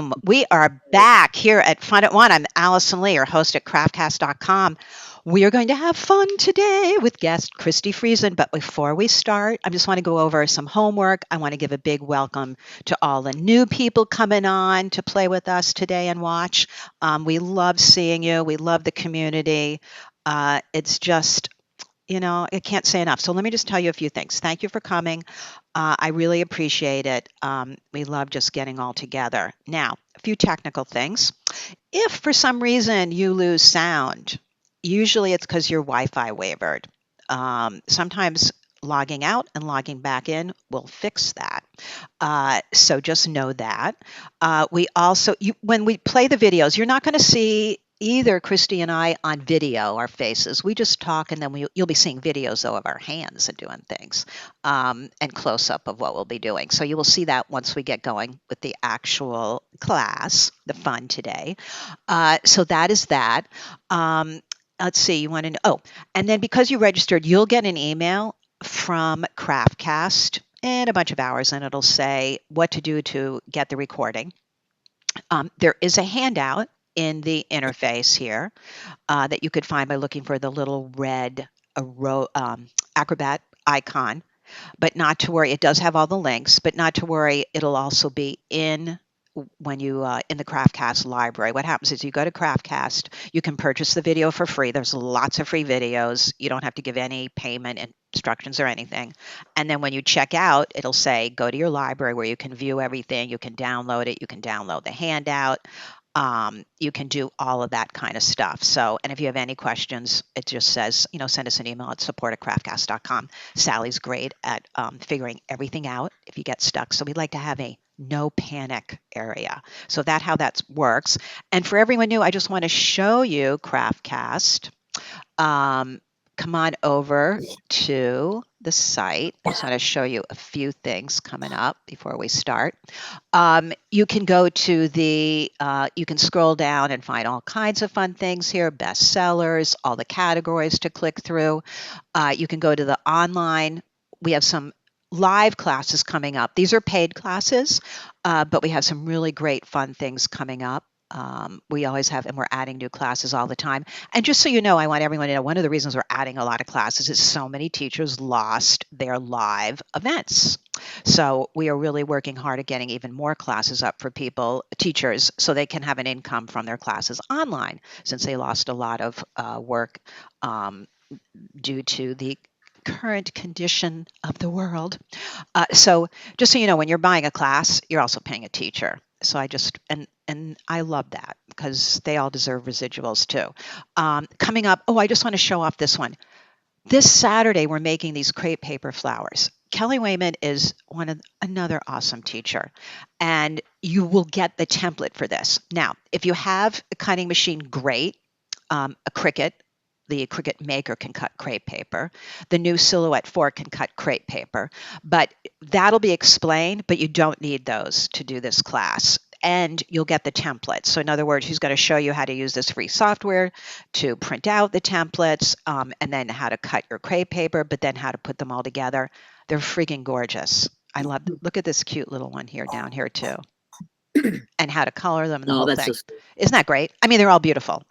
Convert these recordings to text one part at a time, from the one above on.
Boom. We are back here at Fun at One. I'm Allison Lee, your host at craftcast.com. We are going to have fun today with guest Christi Friesen. But before we start, I just want to go over some homework. I want to give a big welcome to all the new people coming on to play with us today and watch. We love seeing you. We love the community. It's just, I can't say enough. So let me just tell you a few things. Thank you for coming. I really appreciate it. We love just getting all together. Now, a few technical things. If for some reason you lose sound, usually it's because your Wi-Fi wavered. Sometimes logging out and logging back in will fix that. So just know that. We also, when we play the videos, you're not going to see either Christi and I on video, our faces. We just talk, and then you'll be seeing videos, though, of our hands and doing things, and close-up of what we'll be doing. So you will see that once we get going with the actual class, the fun today. So that is that. Let's see, you want to know, and then because you registered, you'll get an email from Craftcast in a bunch of hours, and it'll say what to do to get the recording. There is a handout in the interface here that you could find by looking for the little red Acrobat icon, but not to worry. It does have all the links, but not to worry. It'll also be in when you in the Craftcast library. What happens is you go to Craftcast, you can purchase the video for free. There's lots of free videos. You don't have to give any payment instructions or anything. And then when you check out, it'll say go to your library where you can view everything. You can download it. You can download the handout. You can do all of that kind of stuff. So, and if you have any questions, it just says, send us an email at support@craftcast.com. Sally's great at figuring everything out if you get stuck. So we'd like to have a no panic area. So that's how that works. And for everyone new, I just want to show you Craftcast. Come on over to the site. I just want to show you a few things coming up before we start. You can go to you can scroll down and find all kinds of fun things here, bestsellers, all the categories to click through. You can go to the online. We have some live classes coming up. These are paid classes, but we have some really great fun things coming up. We always have, and we're adding new classes all the time. And just so you know, I want everyone to know, one of the reasons we're adding a lot of classes is so many teachers lost their live events. So we are really working hard at getting even more classes up for teachers, so they can have an income from their classes online, since they lost a lot of work due to the current condition of the world. So just so you know, when you're buying a class, you're also paying a teacher. So and I love that because they all deserve residuals too. Coming up, I just want to show off this one. This Saturday, we're making these crepe paper flowers. Kelly Wayman is another awesome teacher, and you will get the template for this. Now, if you have a cutting machine, great. A Cricut. The Cricut Maker can cut crepe paper. The new Silhouette fork can cut crepe paper. But that'll be explained, but you don't need those to do this class. And you'll get the templates. So in other words, she's going to show you how to use this free software to print out the templates, and then how to cut your crepe paper, but then how to put them all together. They're freaking gorgeous. I love them. Look at this cute little one here down here too. And how to color them and the whole thing. Isn't that great? I mean, they're all beautiful.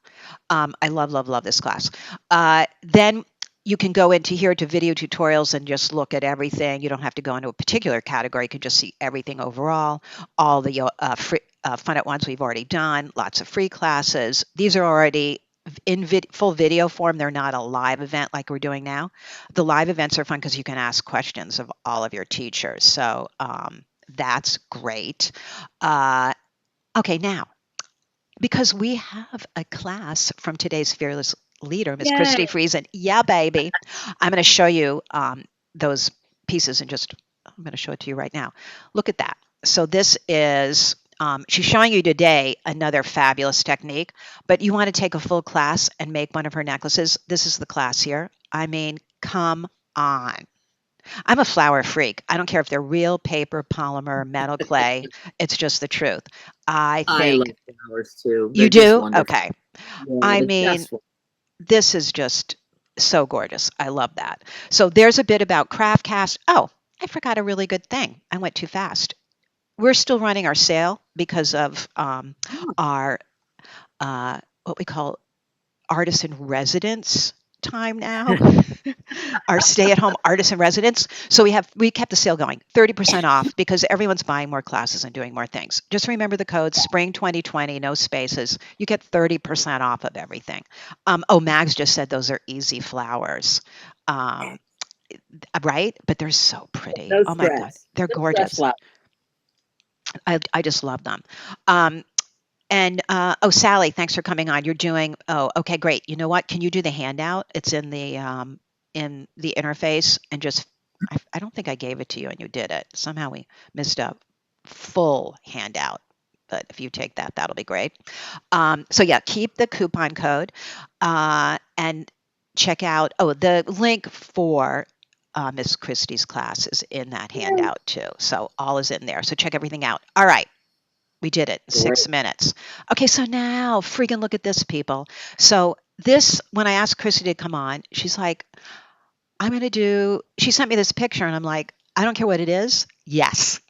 I love this class. Then you can go into here to video tutorials and just look at everything. You don't have to go into a particular category. You can just see everything overall. All the free, Fun at Ones we've already done. Lots of free classes. These are already in full video form. They're not a live event like we're doing now. The live events are fun because you can ask questions of all of your teachers. So that's great. Okay, now, because we have a class from today's fearless leader, Miss Christi Friesen. Yeah, baby. I'm going to show you those pieces I'm going to show it to you right now. Look at that. So this is, she's showing you today another fabulous technique, but you want to take a full class and make one of her necklaces. This is the class here. I mean, come on. I'm a flower freak. I don't care if they're real, paper, polymer, metal, clay. It's just the truth. I think love flowers too. You do? Okay. Yeah, I mean, this is just so gorgeous. I love that. So there's a bit about Craftcast. Oh, I forgot a really good thing. I went too fast. we're still running our sale because of Oh, our what we call artisan residence time now. Our stay-at-home artisan residence. So we kept the sale going, 30% off because everyone's buying more classes and doing more things. Just remember the code Spring 2020, no spaces. You get 30% off of everything. Oh, Mags just said those are easy flowers. Um, right? But they're so pretty. no Oh my God, stress. they're No stress gorgeous. flowers. I just love them. Um, and oh, Sally, thanks for coming on. You're doing. Oh, okay, great. You know what? Can you do the handout? It's in the interface, and just I don't think I gave it to you, and you did it. Somehow we missed a full handout. But if you take that, that'll be great. So yeah, keep the coupon code and check out. Oh, the link for Miss Christie's class is in that Yay. handout too. So all is in there. So check everything out. All right. We did it in Great. 6 minutes. Okay, so now freaking look at this, people. So this, when I asked Chrissy to come on, she's like, I'm going to do, she sent me this picture and I'm like, I don't care what it is. Yes.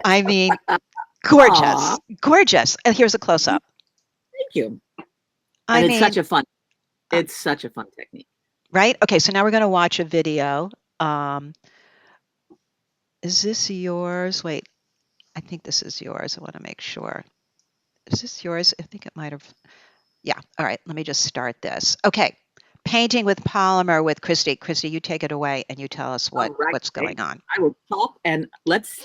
I mean, Aw, gorgeous, gorgeous. And here's a close up. thank you. I And it's such mean, a fun, uh, it's such a fun technique. right? Okay, so now we're going to watch a video. Um, is this yours? Wait, I think this is yours. I want to make sure. Is this yours? I think it might have. Yeah. All right. Let me just start this. Okay. Painting with polymer with Christy. Christy, you take it away and you tell us All right. what's going on. I will talk and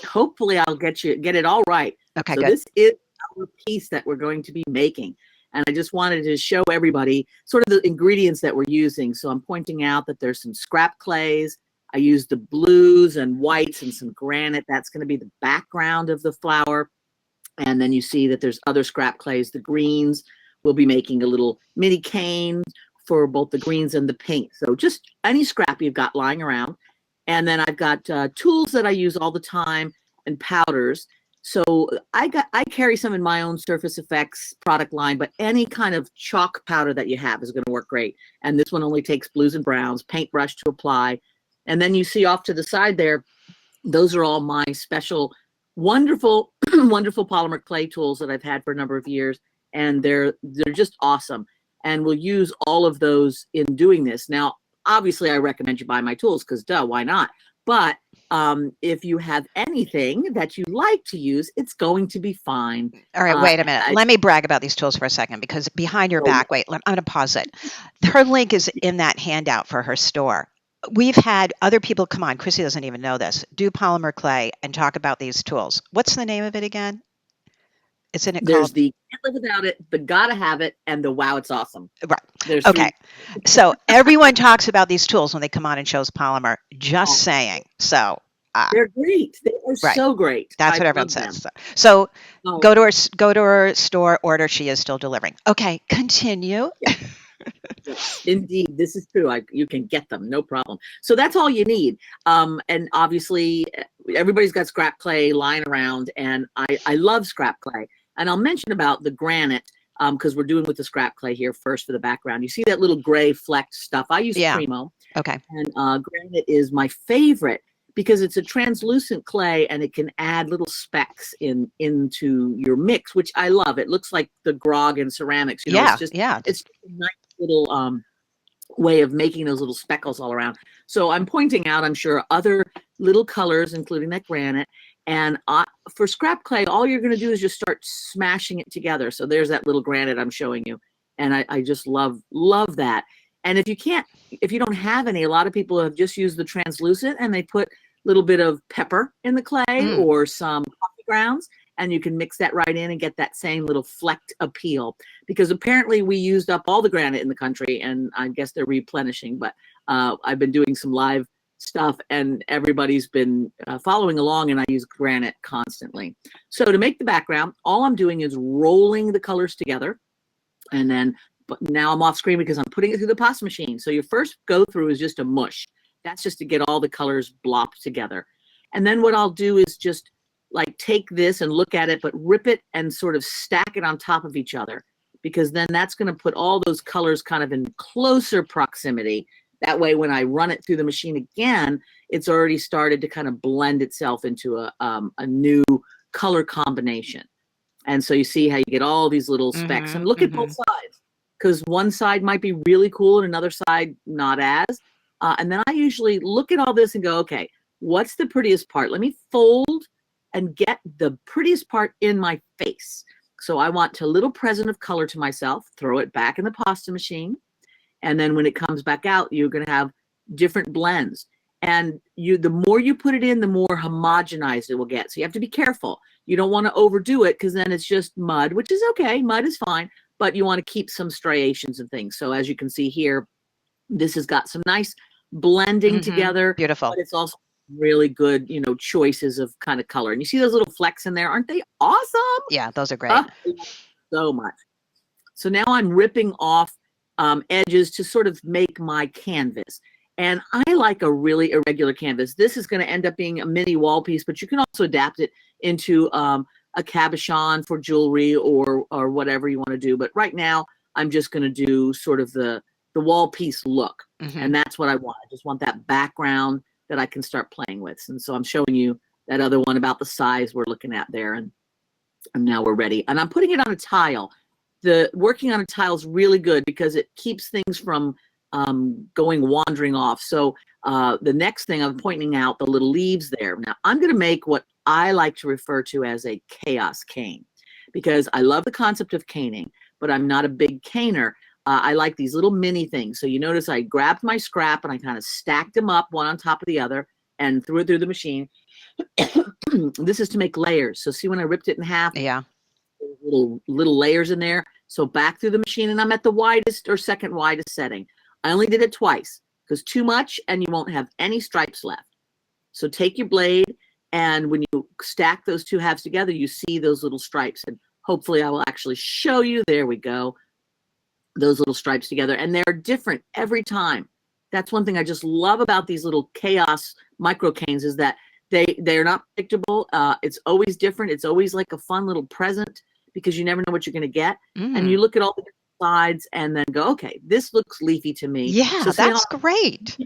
hopefully I'll get it all right. Okay, So good. this is our piece that we're going to be making. And I just wanted to show everybody sort of the ingredients that we're using. So I'm pointing out that there's some scrap clays. I used the blues and whites and some granite. That's going to be the background of the flower. And then you see that there's other scrap clays, the greens. We'll be making a little mini cane for both the greens and the pink. So just any scrap you've got lying around. And then I've got tools that I use all the time and powders. So I carry some in my own Surface Effects product line, but any kind of chalk powder that you have is going to work great. And this one only takes blues and browns, paintbrush to apply. And then you see off to the side there, those are all my special, wonderful, wonderful polymer clay tools that I've had for a number of years. And they're just awesome. And we'll use all of those in doing this. Now, obviously, I recommend you buy my tools because duh, why not? But if you have anything that you like to use, it's going to be fine. All right, wait a minute. Let me brag about these tools for a second because behind your back, wait, I'm going to pause it. Her link is in that handout for her store. We've had other people come on. Chrissy doesn't even know this. Do polymer clay and talk about these tools. What's the name of it again? Isn't it There's called? the can't live without it, the gotta have it, and the wow, it's awesome. Right. There's Okay. three. So everyone talks about these tools when they come on and shows polymer. Just Oh, saying. So they're great. They are right. so great. That's I what everyone love them. says. So Oh, go to her store, order. She is still delivering. Okay, continue. yes, indeed, this is true. You can get them, no problem. So that's all you need. And obviously, everybody's got scrap clay lying around, and I love scrap clay. And I'll mention about the granite because we're doing with the scrap clay here first for the background. You see that little gray flecked stuff? I use Yeah. Primo. Okay. And granite is my favorite because it's a translucent clay and it can add little specks into your mix, which I love. It looks like the grog in ceramics. You know, Yeah. it's just Yeah. it's just a nice little way of making those little speckles all around. So I'm pointing out, I'm sure, other little colors, including that granite. And for scrap clay, all you're going to do is just start smashing it together. So there's that little granite I'm showing you. And I just love that. And if you don't have any, a lot of people have just used the translucent and they put a little bit of pepper in the clay or some coffee grounds, and you can mix that right in and get that same little flecked appeal. Because apparently we used up all the granite in the country, and I guess they're replenishing. But I've been doing some live stuff, and everybody's been following along, and I use granite constantly. So to make the background, all I'm doing is rolling the colors together, and then but now I'm off screen because I'm putting it through the pasta machine. So your first go through is just a mush. That's just to get all the colors blopped together. And then what I'll do is just like take this and look at it, but rip it and sort of stack it on top of each other, because then that's going to put all those colors kind of in closer proximity. That way, when I run it through the machine again, it's already started to kind of blend itself into a new color combination. And so you see how you get all these little specks, and look at both sides, because one side might be really cool and another side not as. And then I usually look at all this and go, okay, what's the prettiest part? Let me fold and get the prettiest part in my face. So I want a little present of color to myself, throw it back in the pasta machine. And then when it comes back out, you're going to have different blends. And the more you put it in, the more homogenized it will get. So you have to be careful. You don't want to overdo it, because then it's just mud, which is okay. Mud is fine, but you want to keep some striations and things. So as you can see here, this has got some nice blending together. Beautiful. But it's also really good, choices of kind of color. And you see those little flecks in there? Aren't they awesome? Yeah, those are great. So much. So now I'm ripping off edges to sort of make my canvas. And I like a really irregular canvas. This is going to end up being a mini wall piece, but you can also adapt it into a cabochon for jewelry or whatever you want to do. But right now, I'm just going to do sort of the wall piece look. And that's what I want. I just want that background that I can start playing with. And so I'm showing you that other one about the size we're looking at there. And now we're ready. And I'm putting it on a tile. Working on a tile is really good because it keeps things from wandering off. So the next thing I'm pointing out, the little leaves there. Now I'm going to make what I like to refer to as a chaos cane, because I love the concept of caning, but I'm not a big caner. I like these little mini things. So you notice I grabbed my scrap and I kind of stacked them up one on top of the other and threw it through the machine. This is to make layers. So see when I ripped it in half? Yeah. Little layers in there. So back through the machine, and I'm at the widest or second widest setting. I only did it twice, because too much and you won't have any stripes left. So take your blade, and when you stack those two halves together, you see those little stripes. And hopefully I will actually show you. There we go. Those little stripes together. And they're different every time. That's one thing I just love about these little chaos micro canes, is that they're not predictable. It's always different. It's always like a fun little present, because you never know what you're going to get. And you look at all the different sides and then go, okay, this looks leafy to me. Yeah, so that's great.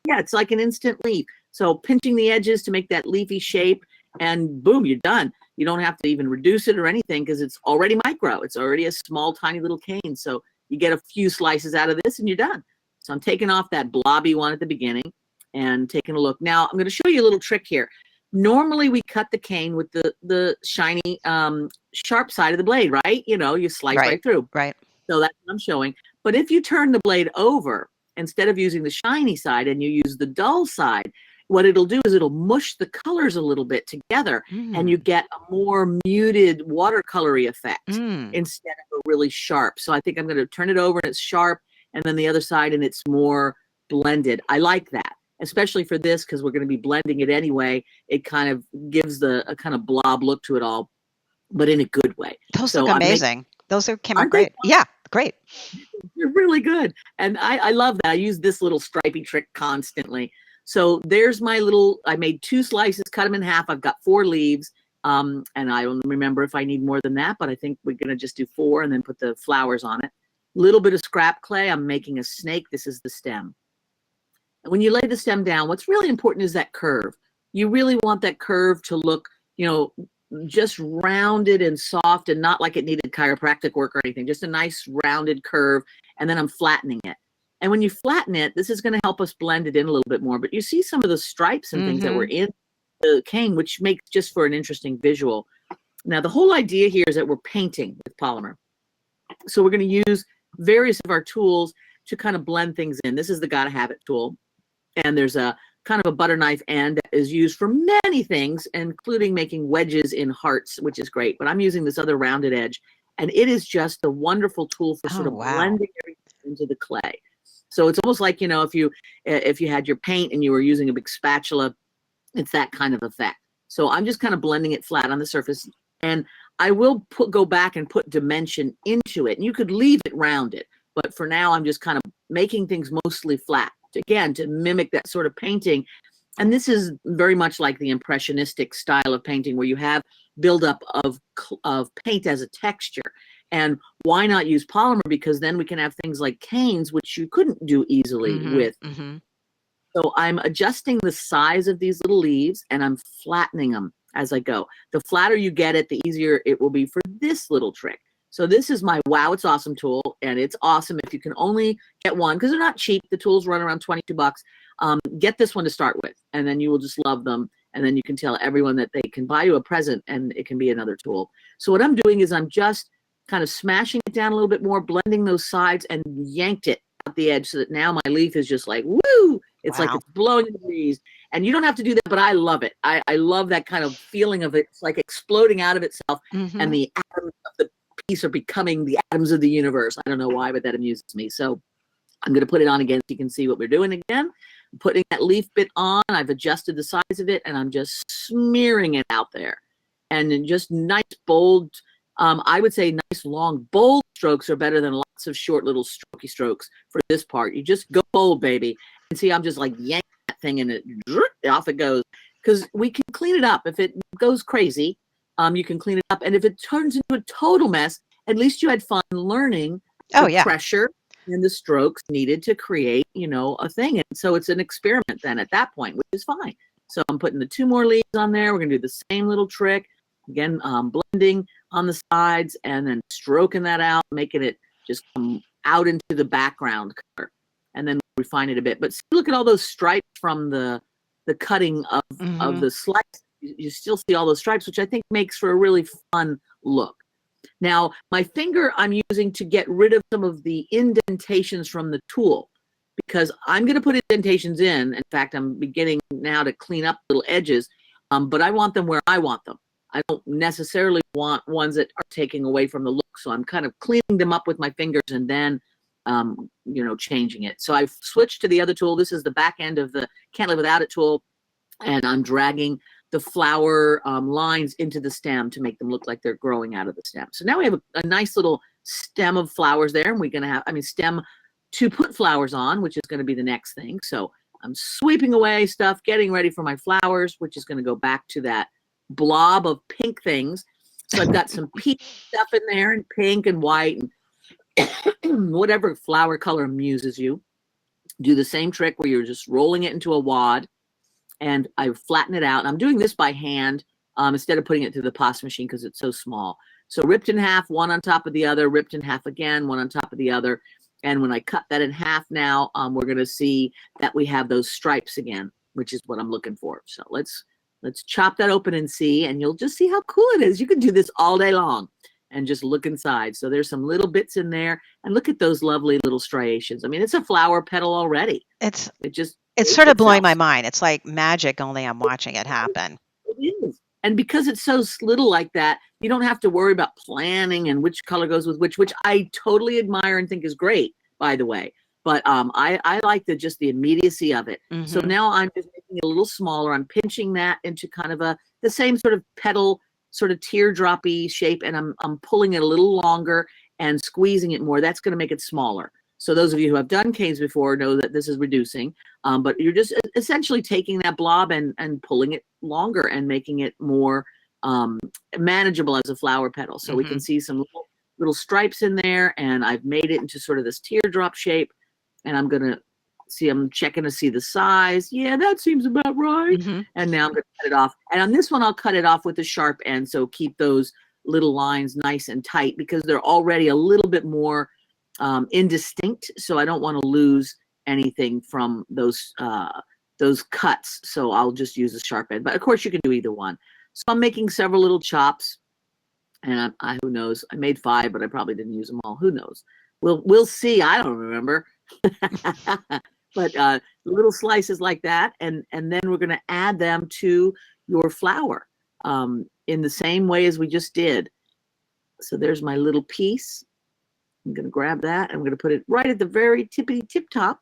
Yeah, it's like an instant leaf. So pinching the edges to make that leafy shape, and boom, you're done. You don't have to even reduce it or anything, because it's already micro. It's already a small, tiny little cane. So you get a few slices out of this and you're done. So I'm taking off that blobby one at the beginning and taking a look. Now I'm going to show you a little trick here. Normally we cut the cane with the shiny, sharp side of the blade, right? You slice right through. Right. So that's what I'm showing. But if you turn the blade over, instead of using the shiny side and you use the dull side, what it'll do is it'll mush the colors a little bit together, and you get a more muted watercolory effect instead of a really sharp. So I think I'm going to turn it over and it's sharp, and then the other side and it's more blended. I like that, especially for this, because we're going to be blending it anyway. It kind of gives a kind of blob look to it all, but in a good way. Those look amazing. Those came out great. Yeah, great. They're really good. And I love that. I use this little stripey trick constantly. So there's my little, I made 2 slices, cut them in half. I've got 4 leaves. And I don't remember if I need more than that, but I think we're going to just do 4 and then put the flowers on it. Little bit of scrap clay. I'm making a snake. This is the stem. And when you lay the stem down, what's really important is that curve. You really want that curve to look, just rounded and soft, and not like it needed chiropractic work or anything, just a nice rounded curve. And then I'm flattening it. And when you flatten it, this is going to help us blend it in a little bit more. But you see some of the stripes and things that were in the cane, which makes just for an interesting visual. Now, the whole idea here is that we're painting with polymer. So we're going to use various of our tools to kind of blend things in. This is the Gotta Have It tool. And there's a kind of a butter knife end that is used for many things, including making wedges in hearts, which is great. But I'm using this other rounded edge. And it is just a wonderful tool for sort of blending everything into the clay. So it's almost like, if you had your paint and you were using a big spatula, it's that kind of effect. So I'm just kind of blending it flat on the surface, and I will go back and put dimension into it. And you could leave it rounded, but for now I'm just kind of making things mostly flat, again, to mimic that sort of painting. And this is very much like the impressionistic style of painting, where you have buildup of paint as a texture. And why not use polymer? Because then we can have things like canes, which you couldn't do easily with. So So I'm adjusting the size of these little leaves and I'm flattening them as I go. The flatter you get it, the easier it will be for this little trick. So this is my Wow It's Awesome tool, and it's awesome if you can only get one because they're not cheap. The tools run around 22 bucks. Get this one to start with, and then you will just love them. And then you can tell everyone that they can buy you a present and it can be another tool. So what I'm doing is I'm just kind of smashing it down a little bit more, blending those sides and yanked it out the edge so that now my leaf is just like, woo! It's like it's blowing in the breeze. And you don't have to do that, but I love it. I love that kind of feeling of it. It's like exploding out of itself and the atoms of the piece are becoming the atoms of the universe. I don't know why, but that amuses me. So I'm going to put it on again so you can see what we're doing again. I'm putting that leaf bit on. I've adjusted the size of it, and I'm just smearing it out there. And then just nice, bold, I would say nice, long, bold strokes are better than lots of short little strokey strokes for this part. You just go bold, baby. And see, I'm just like yanking that thing, and off it goes. Because we can clean it up. If it goes crazy, you can clean it up. And if it turns into a total mess, at least you had fun learning the pressure and the strokes needed to create, you know, a thing. And so it's an experiment then at that point, which is fine. So I'm putting the 2 more leaves on there. We're going to do the same little trick. Again, blending on the sides and then stroking that out, making it just come out into the background color. And then refine it a bit. But see, look at all those stripes from the cutting of the slice. You still see all those stripes, which I think makes for a really fun look. Now, my finger I'm using to get rid of some of the indentations from the tool because I'm going to put indentations in. In fact, I'm beginning now to clean up little edges, but I want them where I want them. I don't necessarily want ones that are taking away from the look, so I'm kind of cleaning them up with my fingers and then, you know, changing it. So I've switched to the other tool. This is the back end of the Can't Live Without It tool, and I'm dragging the flower lines into the stem to make them look like they're growing out of the stem. So now we have a nice little stem of flowers there, and we're going to have, stem to put flowers on, which is going to be the next thing. So I'm sweeping away stuff, getting ready for my flowers, which is going to go back to that blob of pink things. So I've got some peach stuff in there and pink and white and whatever flower color amuses you. Do the same trick where you're just rolling it into a wad. And I flatten it out. I'm doing this by hand instead of putting it through the pasta machine because it's so small. So ripped in half, one on top of the other, ripped in half again, one on top of the other. And when I cut that in half now, we're going to see that we have those stripes again, which is what I'm looking for. So let's chop that open and see, and you'll just see how cool it is. You can do this all day long and just look inside. So there's some little bits in there, and look at those lovely little striations. I mean, it's a flower petal already. It's sort of blowing my mind. It's like magic, only I'm watching it happen. It is. And because it's so little like that, you don't have to worry about planning and which color goes with which I totally admire and think is great, by the way. But I like just the immediacy of it. So now I'm just making it a little smaller. I'm pinching that into kind of the same sort of petal, sort of teardroppy shape, and I'm pulling it a little longer and squeezing it more. That's going to make it smaller. So those of you who have done canes before know that this is reducing, but you're just essentially taking that blob and pulling it longer and making it more manageable as a flower petal. So we can see some little stripes in there, and I've made it into sort of this teardrop shape. And I'm going to see, I'm checking to see the size. Yeah, that seems about right. And now I'm going to cut it off. And on this one, I'll cut it off with the sharp end. So keep those little lines nice and tight because they're already a little bit more indistinct, so I don't want to lose anything from those cuts. So I'll just use a sharp end, but of course you can do either one. So I'm making several little chops, and I who knows, I made 5, but I probably didn't use them all. Who knows? We'll see. I don't remember. But little slices like that, and then we're going to add them to your flower in the same way as we just did. So there's my little piece. I'm going to grab that. I'm going to put it right at the very tippity tip top.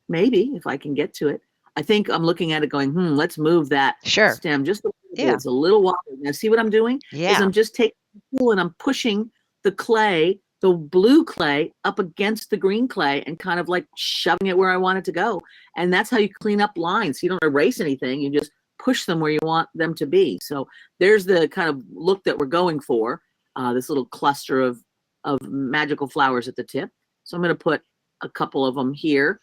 Maybe if I can get to it. I think I'm looking at it going, let's move that stem just a little bit. It's a little wobbly. Now see what I'm doing? Is I'm just taking the tool and I'm pushing the clay, the blue clay, up against the green clay and kind of like shoving it where I want it to go. And that's how you clean up lines. You don't erase anything. You just push them where you want them to be. So there's the kind of look that we're going for. This little cluster of magical flowers at the tip. So I'm going to put a couple of them here,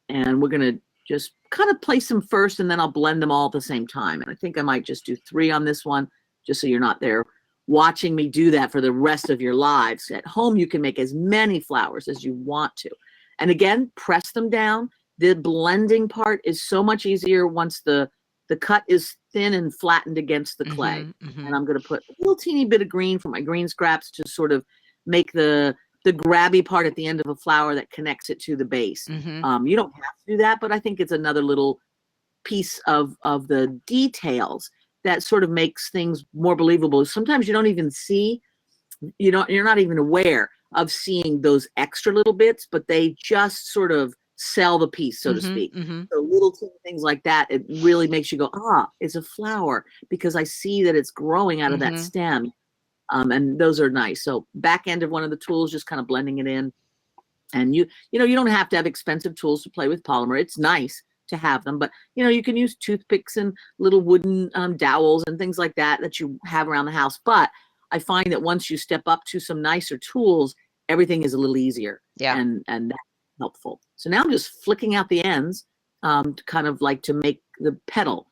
and we're going to just kind of place them first, and then I'll blend them all at the same time. And I think I might just do 3 on this one, just so you're not there watching me do that for the rest of your lives. At home, you can make as many flowers as you want to. And again, press them down. The blending part is so much easier once the cut is thin and flattened against the clay. And I'm going to put a little teeny bit of green from my green scraps to sort of make the grabby part at the end of a flower that connects it to the base. You don't have to do that, but I think it's another little piece of the details that sort of makes things more believable. Sometimes you don't even see, you're not even aware of seeing those extra little bits, but they just sort of sell the piece, so to speak. So little things like that, it really makes you go, it's a flower, because I see that it's growing out of that stem. And those are nice. So back end of one of the tools, just kind of blending it in. And you don't have to have expensive tools to play with polymer. It's nice to have them, but you can use toothpicks and little wooden dowels and things like that you have around the house. But I find that once you step up to some nicer tools, everything is a little easier. And that's helpful. So now I'm just flicking out the ends, kind of like to make the petal,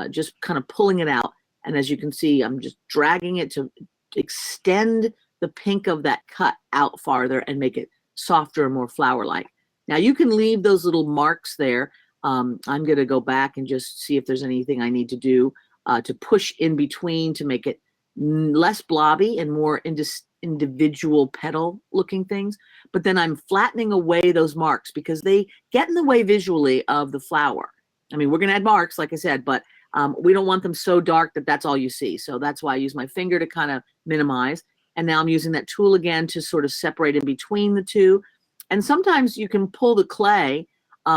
just kind of pulling it out. And as you can see, I'm just dragging it to extend the pink of that cut out farther and make it softer and more flower-like. Now you can leave those little marks there. I'm going to go back and just see if there's anything I need to do to push in between to make it less blobby and more individual petal looking things. But then I'm flattening away those marks because they get in the way visually of the flower. I mean, we're going to add marks, like I said, but we don't want them so dark that that's all you see. So that's why I use my finger to kind of minimize. And now I'm using that tool again to sort of separate in between the two. And sometimes you can pull the clay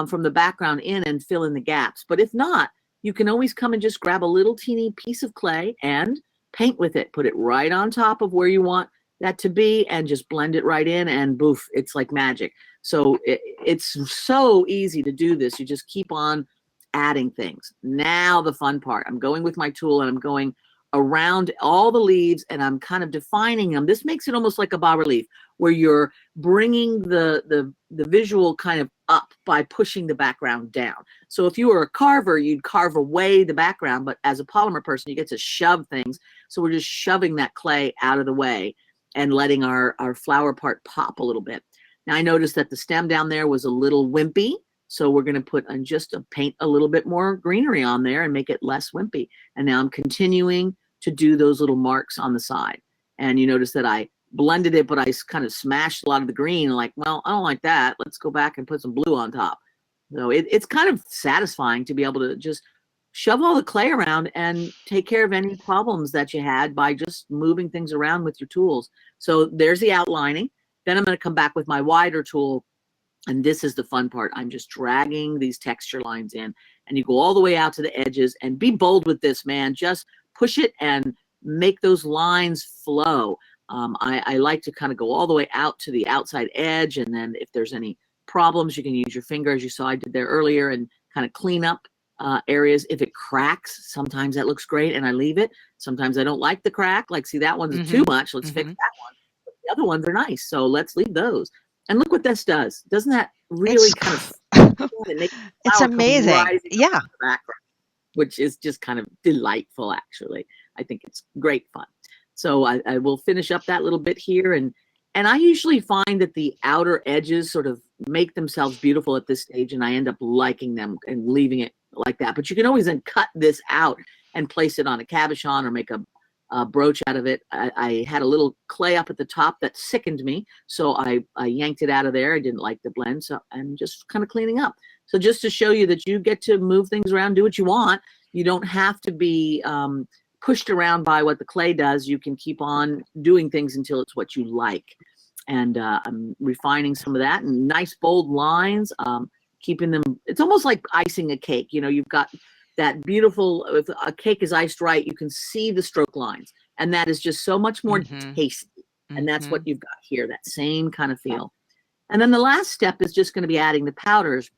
from the background in and fill in the gaps. But if not, you can always come and just grab a little teeny piece of clay and paint with it. Put it right on top of where you want that to be and just blend it right in, and boof, it's like magic. So it's so easy to do this. You just keep on adding things. Now the fun part, I'm going with my tool and I'm going around all the leaves and I'm kind of defining them. This makes it almost like a bas-relief where you're bringing the visual kind of up by pushing the background down. So if you were a carver, you'd carve away the background, but as a polymer person, you get to shove things. So we're just shoving that clay out of the way and letting our flower part pop a little bit. Now I noticed that the stem down there was a little wimpy. So we're going to put on just paint a little bit more greenery on there and make it less wimpy. And now I'm continuing to do those little marks on the side. And you notice that I blended it, but I kind of smashed a lot of the green. Like, well, I don't like that. Let's go back and put some blue on top. So it's kind of satisfying to be able to just shove all the clay around and take care of any problems that you had by just moving things around with your tools. So there's the outlining. Then I'm going to come back with my wider tool. And this is the fun part. I'm just dragging these texture lines in, and you go all the way out to the edges, and be bold with this, man. Just push it and make those lines flow. I like to kind of go all the way out to the outside edge. And then if there's any problems, you can use your finger, as you saw I did there earlier, and kind of clean up areas. If it cracks, sometimes that looks great and I leave it. Sometimes I don't like the crack. Like, see, that one's too much. Let's fix that one. But the other ones are nice. So let's leave those. And look what this does. Doesn't that really kind of it's amazing. Yeah. Which is just kind of delightful, actually. I think it's great fun. So I will finish up that little bit here. And I usually find that the outer edges sort of make themselves beautiful at this stage, and I end up liking them and leaving it like that. But you can always then cut this out and place it on a cabochon or make a brooch out of it. I had a little clay up at the top that sickened me, so I yanked it out of there. I didn't like the blend, so I'm just kind of cleaning up. So just to show you that you get to move things around, do what you want. You don't have to be pushed around by what the clay does. You can keep on doing things until it's what you like. And I'm refining some of that, and nice bold lines, keeping them. It's almost like icing a cake. You've got that beautiful, if a cake is iced right, you can see the stroke lines, and that is just so much more tasty. And that's what you've got here, that same kind of feel. And then the last step is just going to be adding the powders.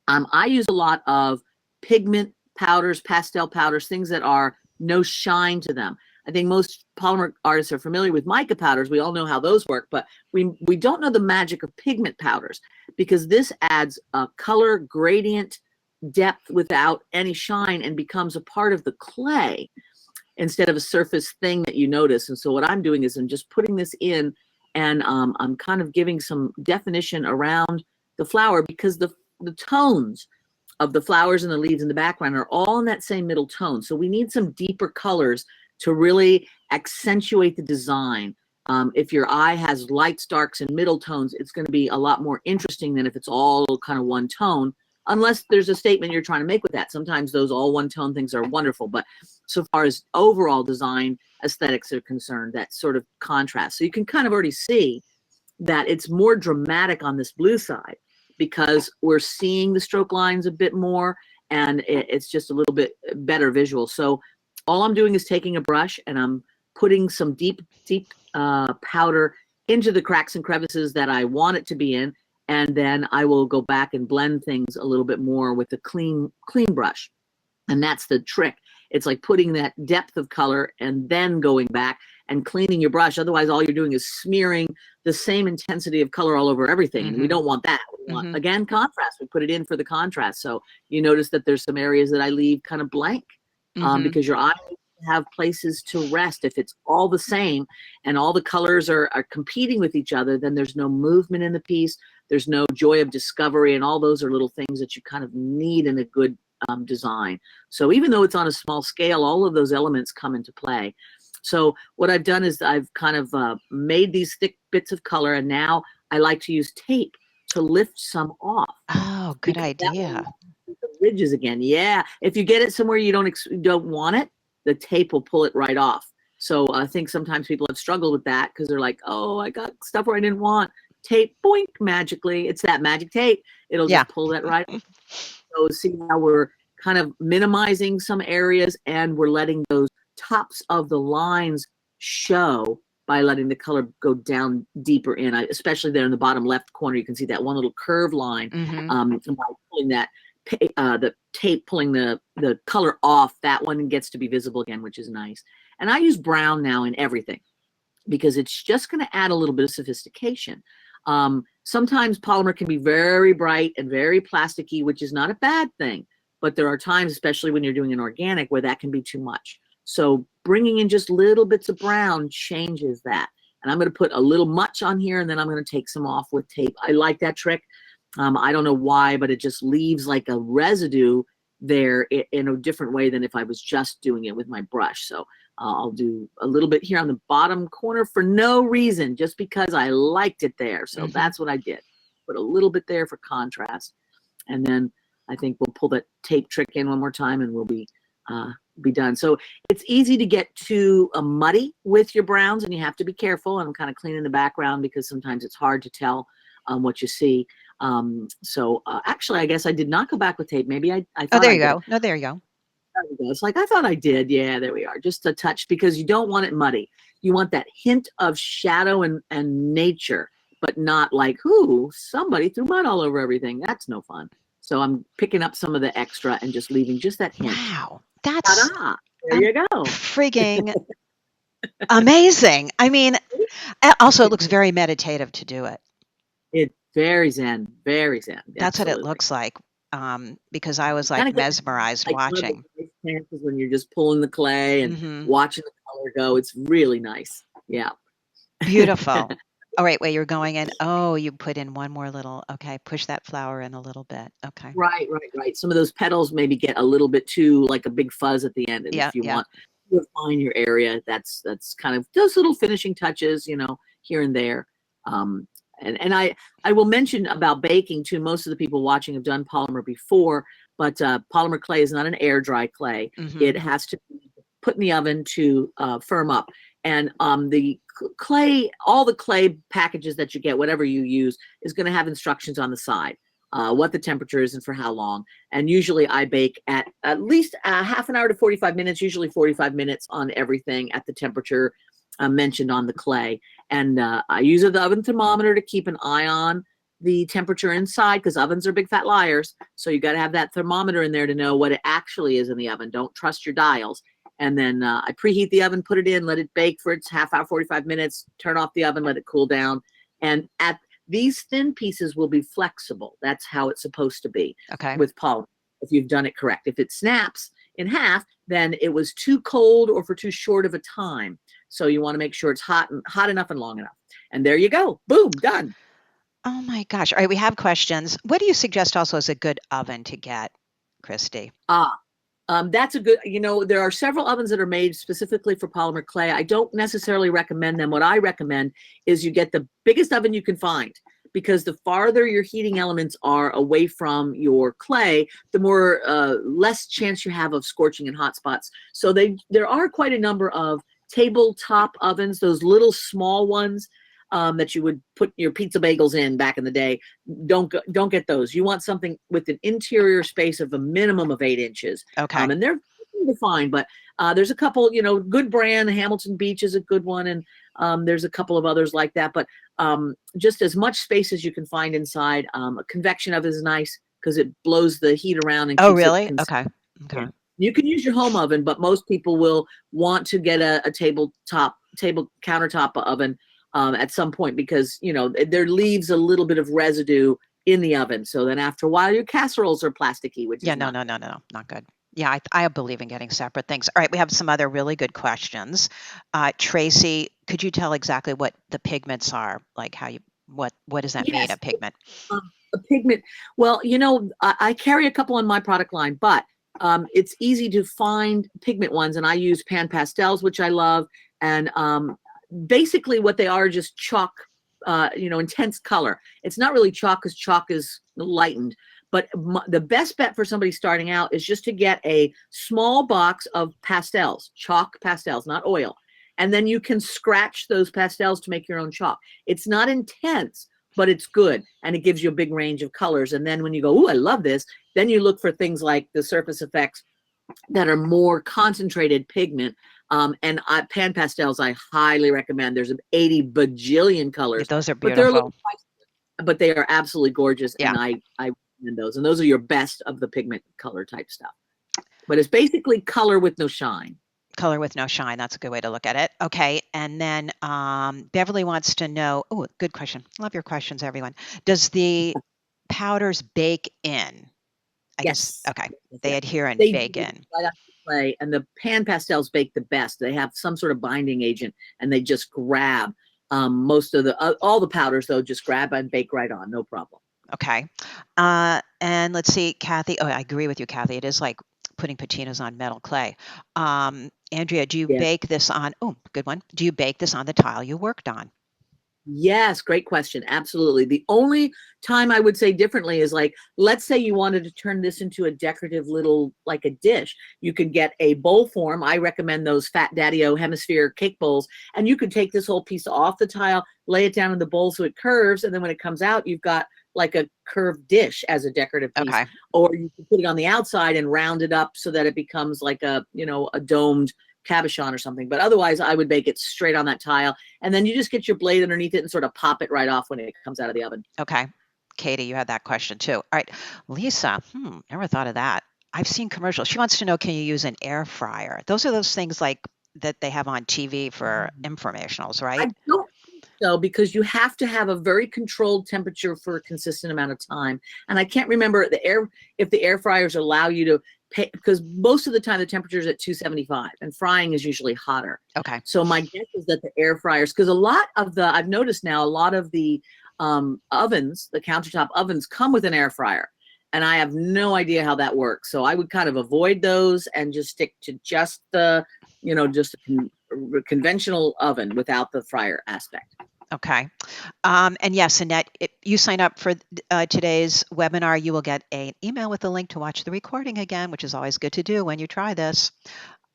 I use a lot of pigment powders, pastel powders, things that are no shine to them. I think most polymer artists are familiar with mica powders. We all know how those work, but we don't know the magic of pigment powders, because this adds a color gradient depth without any shine and becomes a part of the clay instead of a surface thing that you notice. And so what I'm doing is I'm just putting this in, and I'm kind of giving some definition around the flower, because the tones of the flowers and the leaves in the background are all in that same middle tone. So we need some deeper colors to really accentuate the design. If your eye has lights, darks, and middle tones, it's going to be a lot more interesting than if it's all kind of one tone, unless there's a statement you're trying to make with that. Sometimes those all one tone things are wonderful, but so far as overall design aesthetics are concerned, that sort of contrast. So you can kind of already see that it's more dramatic on this blue side, because we're seeing the stroke lines a bit more, and it's just a little bit better visual. So all I'm doing is taking a brush and I'm putting some deep powder into the cracks and crevices that I want it to be in, and then I will go back and blend things a little bit more with a clean brush. And that's the trick. It's like putting that depth of color and then going back and cleaning your brush. Otherwise, all you're doing is smearing the same intensity of color all over everything. And we don't want that. We want, again, contrast. We put it in for the contrast. So you notice that there's some areas that I leave kind of blank, because your eye have places to rest. If it's all the same and all the colors are competing with each other, then there's no movement in the piece. There's no joy of discovery. And all those are little things that you kind of need in a good design. So even though it's on a small scale, all of those elements come into play. So what I've done is I've kind of made these thick bits of color, and now I like to use tape to lift some off. Oh, good idea. The ridges again. Yeah. If you get it somewhere you don't want it, the tape will pull it right off. So I think sometimes people have struggled with that because they're like, oh, I got stuff where I didn't want. Tape, boink, magically. It's that magic tape. It'll just pull that right off. So see how we're kind of minimizing some areas, and we're letting those tops of the lines show by letting the color go down deeper in. Especially there in the bottom left corner, you can see that one little curved line. By pulling that, the tape pulling the color off, that one gets to be visible again, which is nice. And I use brown now in everything because it's just going to add a little bit of sophistication. Sometimes polymer can be very bright and very plasticky, which is not a bad thing, but there are times, especially when you're doing an organic, where that can be too much. So bringing in just little bits of brown changes that. And I'm going to put a little much on here, and then I'm going to take some off with tape. I like that trick. I don't know why, but it just leaves like a residue there in a different way than if I was just doing it with my brush. So I'll do a little bit here on the bottom corner for no reason, just because I liked it there. So that's what I did. Put a little bit there for contrast. And then I think we'll pull that tape trick in one more time, and we'll be done. So it's easy to get too muddy with your browns, and you have to be careful. And I'm kind of cleaning the background because sometimes it's hard to tell what you see. Actually, I guess I did not go back with tape. Maybe I thought. Oh, there you go. No, there you go. It's like I thought I did. Yeah, there we are. Just a touch, because you don't want it muddy. You want that hint of shadow and nature, but not like, ooh, somebody threw mud all over everything. That's no fun. So I'm picking up some of the extra and just leaving just that hint. Wow, that's there you go. Frigging amazing. I mean, also it looks very meditative to do it. It's very zen, very zen. That's what it looks like. Because I was like mesmerized watching. When you're just pulling the clay and watching the color go, it's really nice. Yeah. Beautiful. Oh, wait, you're going in. Oh, you put in one more little, okay, push that flower in a little bit. Okay. Right. Some of those petals maybe get a little bit too like a big fuzz at the end. And if you want to refine your area, that's kind of those little finishing touches, here and there. And I will mention about baking too. Most of the people watching have done polymer before, but polymer clay is not an air dry clay. It has to be put in the oven to firm up. And the clay, all the clay packages that you get, whatever you use, is going to have instructions on the side, what the temperature is and for how long. And usually I bake at least half an hour to 45 minutes, usually 45 minutes on everything at the temperature mentioned on the clay. And I use the oven thermometer to keep an eye on the temperature inside, because ovens are big fat liars. So you got to have that thermometer in there to know what it actually is in the oven. Don't trust your dials. And then I preheat the oven, put it in, let it bake for its half hour, 45 minutes, turn off the oven, let it cool down. And these thin pieces will be flexible. That's how it's supposed to be with polymer, if you've done it correct. If it snaps in half, then it was too cold or for too short of a time. So you want to make sure it's hot enough and long enough. And there you go. Boom, done. Oh my gosh. All right, we have questions. What do you suggest also as a good oven to get, Christi? That's a good, there are several ovens that are made specifically for polymer clay. I don't necessarily recommend them. What I recommend is you get the biggest oven you can find, because the farther your heating elements are away from your clay, the more less chance you have of scorching in hot spots. So there are quite a number of tabletop ovens, those little small ones that you would put your pizza bagels in back in the day. Don't get those. You want something with an interior space of a minimum of 8 inches. Okay. And they're defined, but there's a couple, good brand. Hamilton Beach is a good one, and there's a couple of others like that. But just as much space as you can find inside. A convection oven is nice because it blows the heat around and keeps really? it Okay. Yeah. You can use your home oven, but most people will want to get a table countertop oven at some point, because there leaves a little bit of residue in the oven. So then after a while, your casseroles are plasticky, which is no, not good. Yeah, I believe in getting separate things. All right, we have some other really good questions. Tracy, could you tell exactly what the pigments are? Like what does that mean, a pigment? A pigment. Well, I carry a couple on my product line, but it's easy to find pigment ones, and I use pan pastels, which I love, and basically what they are just chalk, intense color. It's not really chalk, because chalk is lightened, but the best bet for somebody starting out is just to get a small box of pastels, chalk pastels, not oil. And then you can scratch those pastels to make your own chalk. It's not intense, but it's good, and it gives you a big range of colors. And then when you go, "Ooh, I love this," then you look for things like the Surface Effects that are more concentrated pigment. And pan pastels, I highly recommend. There's 80 bajillion colors. Those are beautiful. But they're a little pricey, but they are absolutely gorgeous. Yeah. And I recommend those. And those are your best of the pigment color type stuff. But it's basically color with no shine. Color with no shine. That's a good way to look at it. Okay. And then Beverly wants to know, oh, good question. Love your questions, everyone. Does the powders bake in? I guess. Okay. They adhere and bake in. Right after clay, and the pan pastels bake the best. They have some sort of binding agent, and they just grab. Most of all the powders, though, just grab and bake right on, no problem. Okay. And let's see, Kathy. Oh, I agree with you, Kathy. It is like putting patinas on metal clay. Andrea, do you bake this on? Oh, good one. Do you bake this on the tile you worked on? Yes, great question. Absolutely. The only time I would say differently is, like, let's say you wanted to turn this into a decorative little, like a dish. You could get a bowl form. I recommend those Fat Daddy-O hemisphere cake bowls. And you could take this whole piece off the tile, lay it down in the bowl so it curves. And then when it comes out, you've got like a curved dish as a decorative piece. Okay. Or you can put it on the outside and round it up so that it becomes like a domed cabochon or something. But otherwise, I would bake it straight on that tile, and then you just get your blade underneath it and sort of pop it right off when it comes out of the oven. Okay. Katie, you had that question too. All right. Lisa, never thought of that. I've seen commercials. She wants to know, can you use an air fryer? Those are those things like that they have on TV for infomercials, right? I don't think so, because you have to have a very controlled temperature for a consistent amount of time. And I can't remember if the air fryers allow you to pay, because most of the time the temperature is at 275 and frying is usually hotter. Okay. So my guess is that the air fryers, because I've noticed now a lot of the ovens, the countertop ovens, come with an air fryer. And I have no idea how that works. So I would kind of avoid those and just stick to just the, just a conventional oven without the fryer aspect. Okay. And yes, Annette, if you sign up for today's webinar, you will get an email with a link to watch the recording again, which is always good to do when you try this.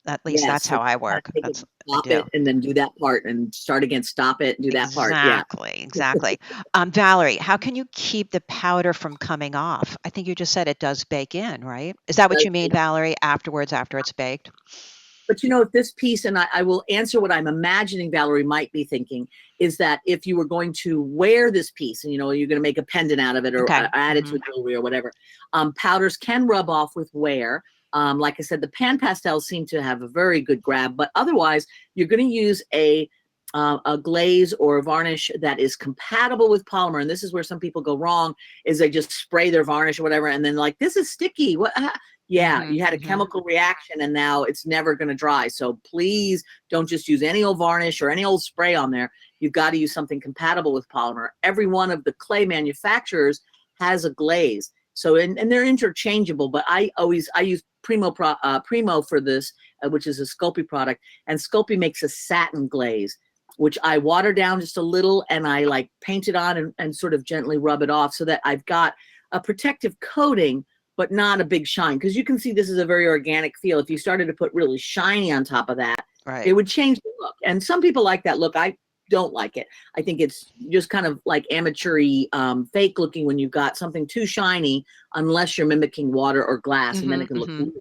At least that's how I work. That's stop it and then do that part and start again, stop it, do that part. Yeah. Exactly. Valerie, how can you keep the powder from coming off? I think you just said it does bake in, right? Is that what you mean, Valerie, after it's baked? But if this piece, and I will answer what I'm imagining Valerie might be thinking, is that if you were going to wear this piece and, you're going to make a pendant out of it or add it to a jewelry or whatever, powders can rub off with wear. Like I said, the pan pastels seem to have a very good grab, but otherwise you're going to use a glaze or a varnish that is compatible with polymer. And this is where some people go wrong, is they just spray their varnish or whatever, and then like, this is sticky. What? Yeah, you had a chemical reaction and now it's never going to dry. So please don't just use any old varnish or any old spray on there. You've got to use something compatible with polymer. Every one of the clay manufacturers has a glaze. So, and they're interchangeable, but I use Primo for this, which is a Sculpey product. And Sculpey makes a satin glaze, which I water down just a little and I like paint it on and sort of gently rub it off so that I've got a protective coating, but not a big shine. Because you can see this is a very organic feel. If you started to put really shiny on top of that, it would change the look. And some people like that look. I don't like it. I think it's just kind of like amateur-y, fake looking when you've got something too shiny, unless you're mimicking water or glass, and then it can look really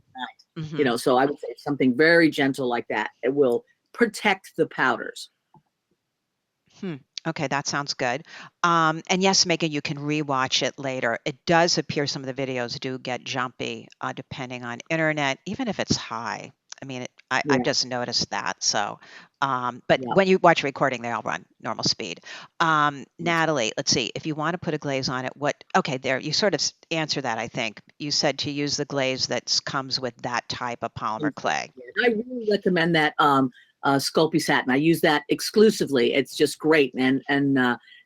nice. You know, so I would say something very gentle like that. It will protect the powders. Okay, that sounds good. And yes, Megan, you can rewatch it later. It does appear some of the videos do get jumpy, depending on internet, even if it's high. I mean, I've just noticed that. So, but when you watch a recording, they all run normal speed. Natalie, let's see. If you want to put a glaze on it, okay, there, you sort of answer that, I think. You said to use the glaze that comes with that type of polymer clay. I really recommend that Sculpey satin. I use that exclusively. It's just great. And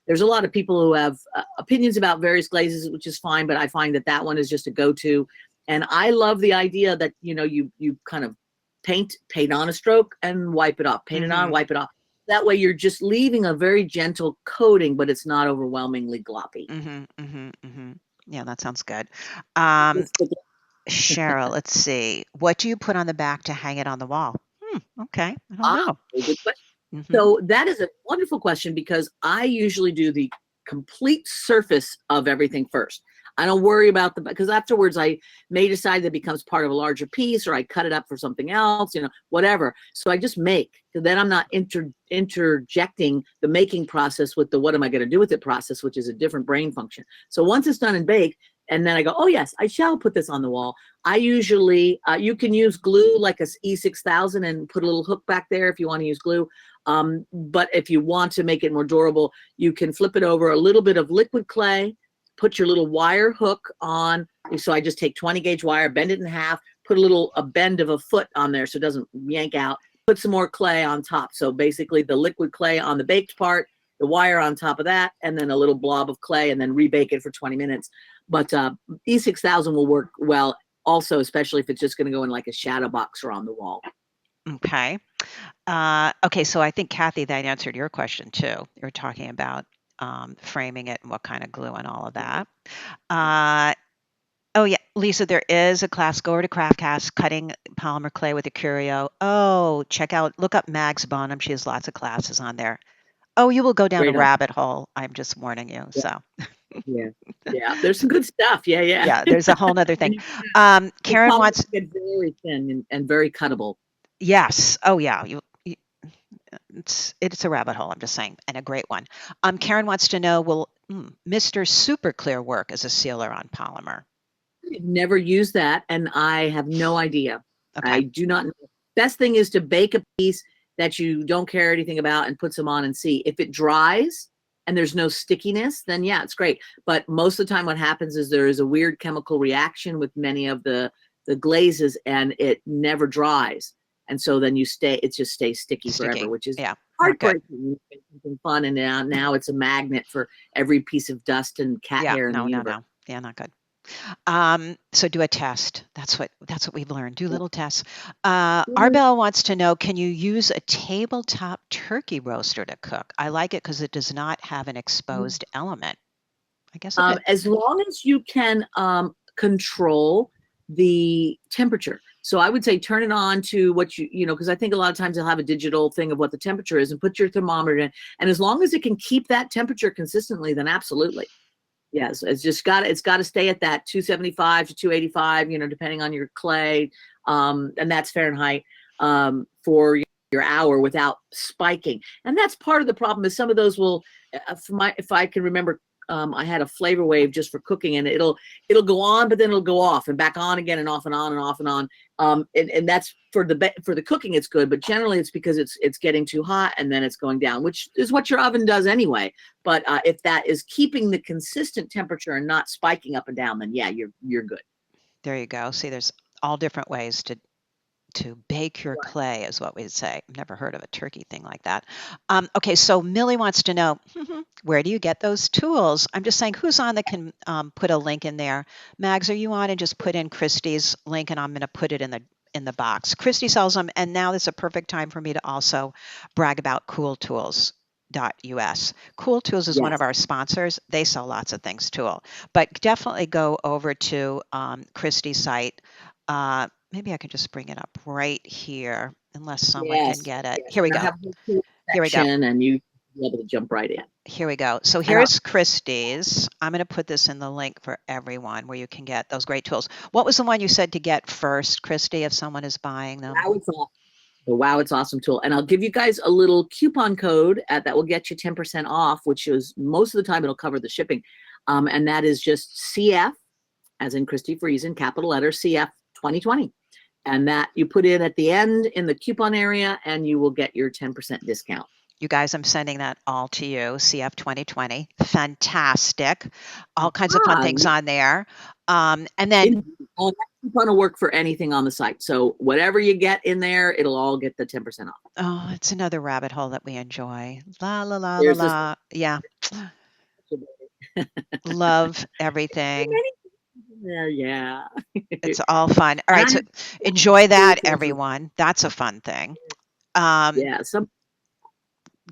there's a lot of people who have opinions about various glazes, which is fine, but I find that one is just a go-to. And I love the idea that, you know, you kind of paint on a stroke and wipe it off, paint it on, wipe it off. That way you're just leaving a very gentle coating, but it's not overwhelmingly gloppy. Yeah, that sounds good. Cheryl, let's see. What do you put on the back to hang it on the wall? Okay, I don't know. Good question. So that is a wonderful question, because I usually do the complete surface of everything first. I don't worry about because afterwards I may decide that becomes part of a larger piece, or I cut it up for something else, you know, whatever. So I just make. Then I'm not interjecting the making process with the what am I going to do with it process, which is a different brain function. So once it's done and baked, and then I go, oh yes, I shall put this on the wall. I usually, you can use glue like a E6000 and put a little hook back there if you want to use glue. But if you want to make it more durable, you can flip it over a little bit of liquid clay, put your little wire hook on. So I just take 20 gauge wire, bend it in half, put a bend of a foot on there so it doesn't yank out, put some more clay on top. So basically the liquid clay on the baked part, the wire on top of that, and then a little blob of clay, and then rebake it for 20 minutes. But E6000 will work well also, especially if it's just going to go in like a shadow box or on the wall. Okay. Okay, so I think, Kathy, that answered your question too. You were talking about framing it and what kind of glue and all of that. Oh yeah, Lisa, there is a class. Go over to Craftcast, cutting polymer clay with a curio. Oh, look up Mags Bonham. She has lots of classes on there. Oh, you will go down a rabbit hole. I'm just warning you. So. Yeah, there's some good stuff. Yeah. There's a whole nother thing. Karen wants to get very thin and very cuttable. Yes. Oh yeah. It's a rabbit hole. I'm just saying, and a great one. Karen wants to know, will Mr. Super Clear work as a sealer on polymer? I've never used that, and I have no idea. Okay. I do not know. Best thing is to bake a piece that you don't care anything about and put some on and see. If it dries and there's no stickiness, then yeah, it's great. But most of the time what happens is there is a weird chemical reaction with many of the glazes, and it never dries. And so then it just stays sticky forever, which is heartbreaking. Something fun, and now it's a magnet for every piece of dust and cat hair in the universe. No. Yeah, not good. So do a test. That's what we've learned. Do little tests. Arbel wants to know, can you use a tabletop turkey roaster to cook? I like it because it does not have an exposed element. I guess as long as you can control the temperature. So I would say turn it on to what because I think a lot of times they'll have a digital thing of what the temperature is, and put your thermometer in. And as long as it can keep that temperature consistently, then absolutely. Yes, it's got to stay at that 275 to 285, depending on your clay, and that's Fahrenheit, for your hour without spiking. And that's part of the problem, is some of those will, if I can remember I had a flavor wave just for cooking, and it'll go on, but then it'll go off and back on again and off and on and off and on. And that's for the cooking, it's good, but generally it's because it's getting too hot and then it's going down, which is what your oven does anyway. But if that is keeping the consistent temperature and not spiking up and down, then yeah, you're good. There you go. See, there's all different ways to bake your clay is what we'd say. I've never heard of a turkey thing like that. Okay, so Millie wants to know, where do you get those tools? I'm just saying, who's on that can put a link in there? Mags, are you on? And just put in Christi's link, and I'm going to put it in the box. Christi sells them, and now is a perfect time for me to also brag about CoolTools.us. Cool Tools is one of our sponsors. They sell lots of things too, but definitely go over to Christi's site. Maybe I can just bring it up right here, unless someone can get it. Here we go. Here we go. And you be able to jump right in. Here we go. So here's Christi's. I'm going to put this in the link for everyone where you can get those great tools. What was the one you said to get first, Christi, if someone is buying them? The Wow It's Awesome tool. And I'll give you guys a little coupon code that will get you 10% off, which is most of the time it'll cover the shipping. And that is just CF, as in Christi Friesen, capital letter CF 2020. And that you put in at the end in the coupon area, and you will get your 10% discount. You guys, I'm sending that all to you. CF 2020. Fantastic. All kinds of fun things on there. And then that coupon will work for anything on the site. So whatever you get in there, it'll all get the 10% off. Oh, it's another rabbit hole that we enjoy. La, la, la, la, la. Yeah. Love everything. Yeah. It's all fun. All right. So enjoy that, everyone. That's a fun thing.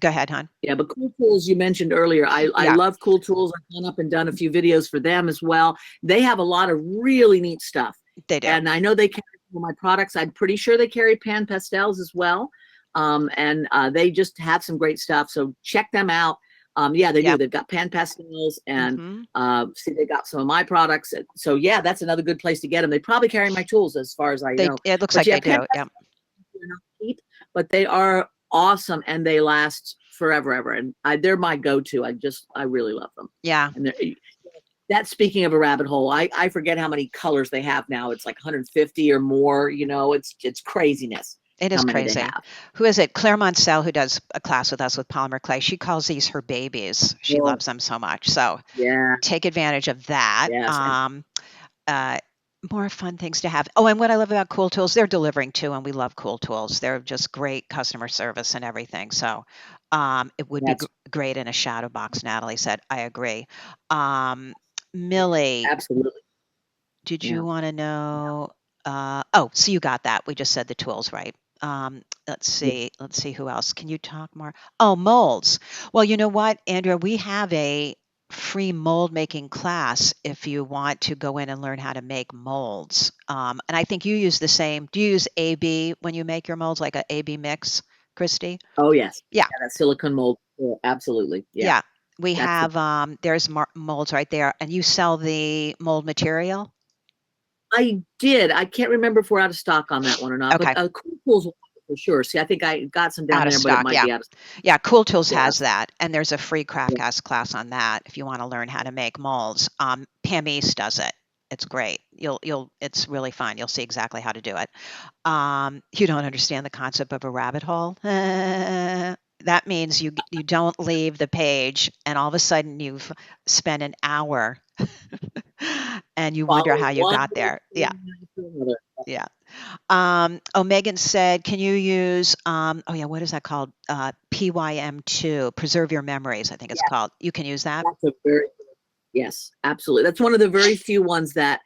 Go ahead, hon. Yeah, but Cool Tools, you mentioned earlier. I love Cool Tools. I've gone up and done a few videos for them as well. They have a lot of really neat stuff. They do. And I know they carry my products. I'm pretty sure they carry pan pastels as well. And they just have some great stuff. So check them out. Yeah, they do. They've got pan pastels, and see, they got some of my products. So yeah, that's another good place to get them. They probably carry my tools, as far as I know. It looks like they do. Yeah, they're not cheap, but they are awesome, and they last forever, ever. And they're my go-to. I really love them. Yeah. And that's, speaking of a rabbit hole, I forget how many colors they have now. It's like 150 or more. You know, it's craziness. It is crazy. Who is it? Claire Moncel, who does a class with us with Polymer Clay. She calls these her babies. She loves them so much. So take advantage of that. Yes. More fun things to have. Oh, and what I love about Cool Tools, they're delivering too, and we love Cool Tools. They're just great customer service and everything. So it would be great in a shadow box, Natalie said. I agree. Millie. Absolutely. Did you want to know? Oh, so you got that. We just said the tools, right? Let's see who else. Can you talk more? Oh, molds. Well, you know what, Andrea, we have a free mold making class if you want to go in and learn how to make molds. And I think you use the same. Do you use AB when you make your molds, like a AB mix, Christi? Oh, yes. Yeah. That silicone mold. Absolutely. Yeah. We have, there's molds right there. And you sell the mold material? I did. I can't remember if we're out of stock on that one or not. Okay. But Cool Tools for sure. See, I think I got some down there, but it might be out of stock. Yeah, Cool Tools has that, and there's a free Craftcast class on that if you want to learn how to make molds. Pam East does it. It's great. It's really fun. You'll see exactly how to do it. You don't understand the concept of a rabbit hole? That means you don't leave the page, and all of a sudden you've spent an hour and you wonder how you got there. Yeah. Yeah. Megan said, can you use, what is that called? PYM2, Preserve Your Memories, I think it's called. You can use that? Yes, absolutely. That's one of the very few ones that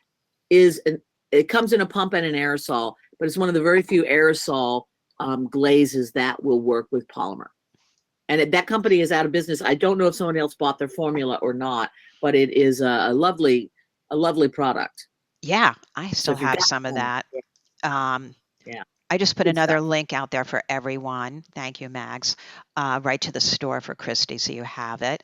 it comes in a pump and an aerosol, but it's one of the very few aerosol glazes that will work with polymer. And that company is out of business. I don't know if someone else bought their formula or not, but it is a lovely product. Yeah, I still have some of that. I just put another link out there for everyone. Thank you, Mags. Right to the store for Christi, so you have it.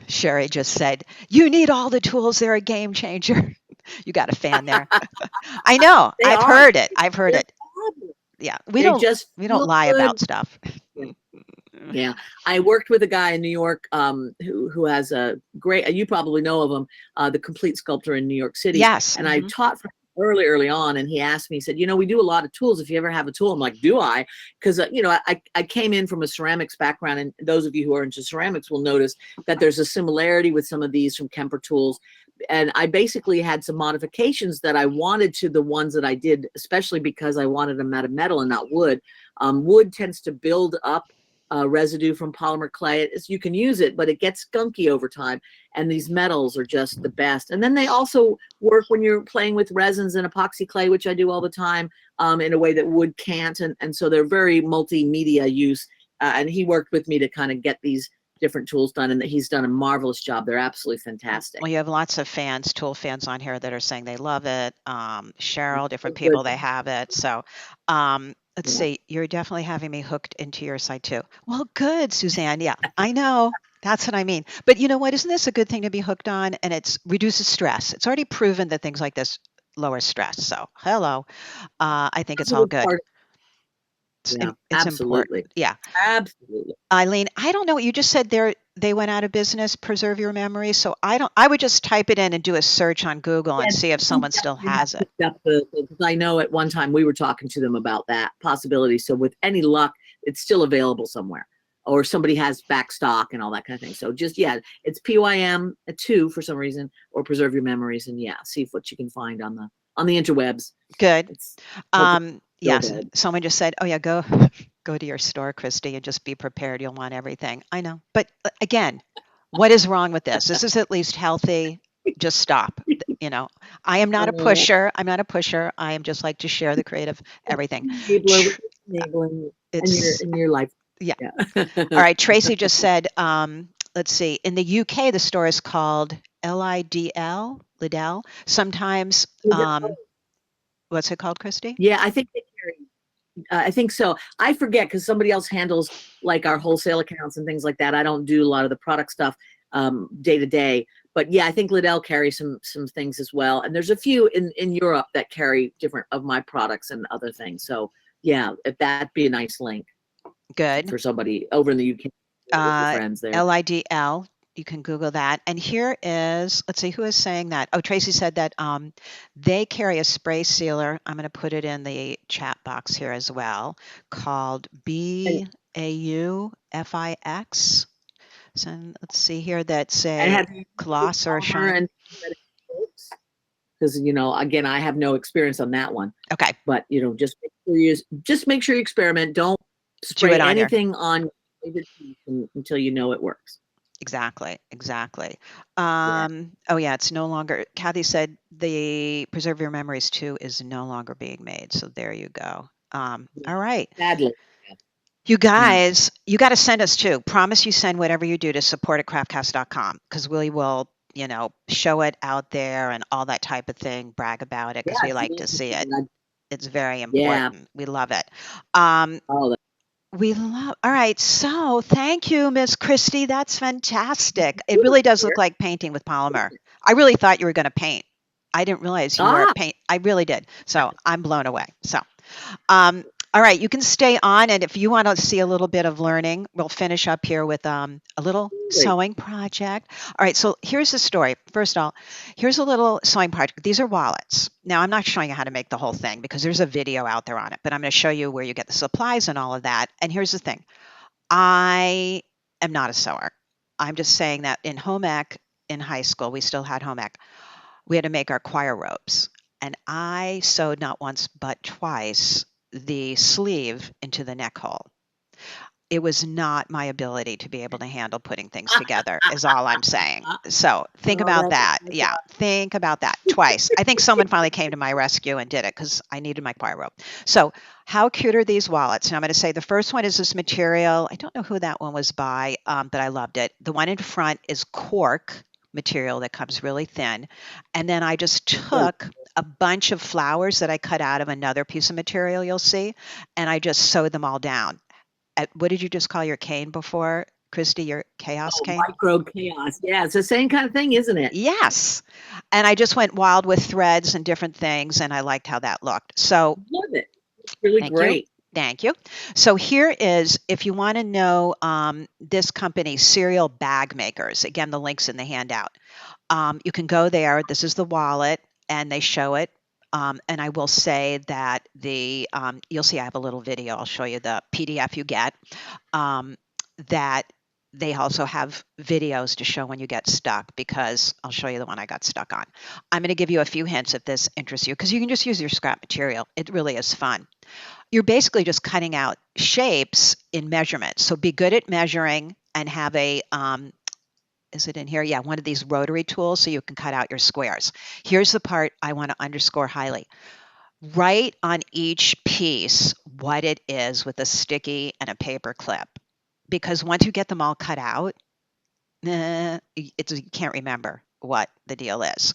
Sherry just said, you need all the tools. They're a game changer. You got a fan there. I know. I've heard it. Yeah, we don't lie about stuff. Yeah, I worked with a guy in New York who has a great, you probably know of him, the Complete Sculptor in New York City. Yes. And I taught from early on, and he asked me, he said, we do a lot of tools. If you ever have a tool, I'm like, do I? Because I came in from a ceramics background, and those of you who are into ceramics will notice that there's a similarity with some of these from Kemper tools. And I basically had some modifications that I wanted to the ones that I did, especially because I wanted them out of metal and not wood. Wood tends to build up residue from polymer clay. You can use it, but it gets skunky over time. And these metals are just the best. And then they also work when you're playing with resins and epoxy clay, which I do all the time, in a way that wood can't. And so they're very multimedia use. And he worked with me to kind of get these different tools done, and he's done a marvelous job. They're absolutely fantastic. Well, you have lots of fans, tool fans on here that are saying they love it. Cheryl, different people, they have it. So let's see, you're definitely having me hooked into your site too. Well, good, Suzanne. Yeah, I know. That's what I mean. But you know what? Isn't this a good thing to be hooked on? And it reduces stress. It's already proven that things like this lower stress. So hello. I think it's all good. It's absolutely. Important. Yeah. Absolutely. Eileen, I don't know what you just said there. They went out of business, preserve your memory. So I would just type it in and do a search on Google and see if someone still has it. I know at one time we were talking to them about that possibility. So with any luck, it's still available somewhere, or somebody has back stock and all that kind of thing. So just, it's PYM2 for some reason, or preserve your memories, and see what you can find on the interwebs. Good. Yes. Someone just said, oh yeah, go to your store, Christy, and just be prepared. You'll want everything. I know. But again, what is wrong with this? This is at least healthy. Just stop. I am not a pusher. I'm not a pusher. I am just like to share the creative everything. Enabling in your life. Yeah. All right. Tracy just said, let's see. In the UK, the store is called Lidl. Sometimes, what's it called, Christy? Yeah, I think they carry. I think so. I forget because somebody else handles like our wholesale accounts and things like that. I don't do a lot of the product stuff day to day. But yeah, I think Lidl carries some things as well. And there's a few in Europe that carry different of my products and other things. So yeah, if that'd be a nice link. Good. For somebody over in the UK. Friends there. LIDL. You can Google that. And here is, let's see, who is saying that? Oh, Tracy said that they carry a spray sealer. I'm going to put it in the chat box here as well, called BAUFIX. So let's see here, that's a gloss or a shine. Because again, I have no experience on that one. Okay. But just make sure you experiment. Don't spray anything on until you know it works. Exactly. Oh yeah, it's no longer, Kathy said the Preserve Your Memories 2 is no longer being made. So there you go. All right. Sadly. You guys, you got to send us too. Promise you send whatever you do to support@craftcast.com, because we will, show it out there and all that type of thing, brag about it, because we like to see it. It's very important. Yeah. We love it. All right. So thank you, Miss Christy. That's fantastic. It really does look like painting with polymer. I really thought you were going to paint. I didn't realize you were paint. I really did. So I'm blown away. So, all right, you can stay on. And if you want to see a little bit of learning, we'll finish up here with a little sewing project. All right. So here's the story. First of all, here's a little sewing project. These are wallets. Now, I'm not showing you how to make the whole thing because there's a video out there on it, but I'm going to show you where you get the supplies and all of that. And here's the thing. I am not a sewer. I'm just saying that in home ec, in high school, we still had home ec. We had to make our choir robes. And I sewed not once, but twice the sleeve into the neck hole. It was not my ability to be able to handle putting things together, is all I'm saying. So think about that. Yeah, think about that twice. I think someone finally came to my rescue and did it because I needed my choir robe. So how cute are these wallets? And I'm going to say the first one is this material. I don't know who that one was by, but I loved it. The one in front is cork material that comes really thin. And then I just took a bunch of flowers that I cut out of another piece of material you'll see, and I just sewed them all down. What did you just call your cane before, Christy? Your chaos cane? Micro chaos. Yeah, it's the same kind of thing, isn't it? Yes. And I just went wild with threads and different things, and I liked how that looked. So love it. It's really great. Thank you. So here is, if you want to know this company, Cereal Bag Makers. Again, the link's in the handout. You can go there. This is the wallet, and they show it. And I will say that you'll see I have a little video. I'll show you the PDF you get. That they also have videos to show when you get stuck, because I'll show you the one I got stuck on. I'm going to give you a few hints if this interests you, because you can just use your scrap material. It really is fun. You're basically just cutting out shapes in measurement. So be good at measuring and have is it in here? Yeah, one of these rotary tools so you can cut out your squares. Here's the part I want to underscore highly. Write on each piece what it is with a sticky and a paper clip, because once you get them all cut out, you can't remember what the deal is.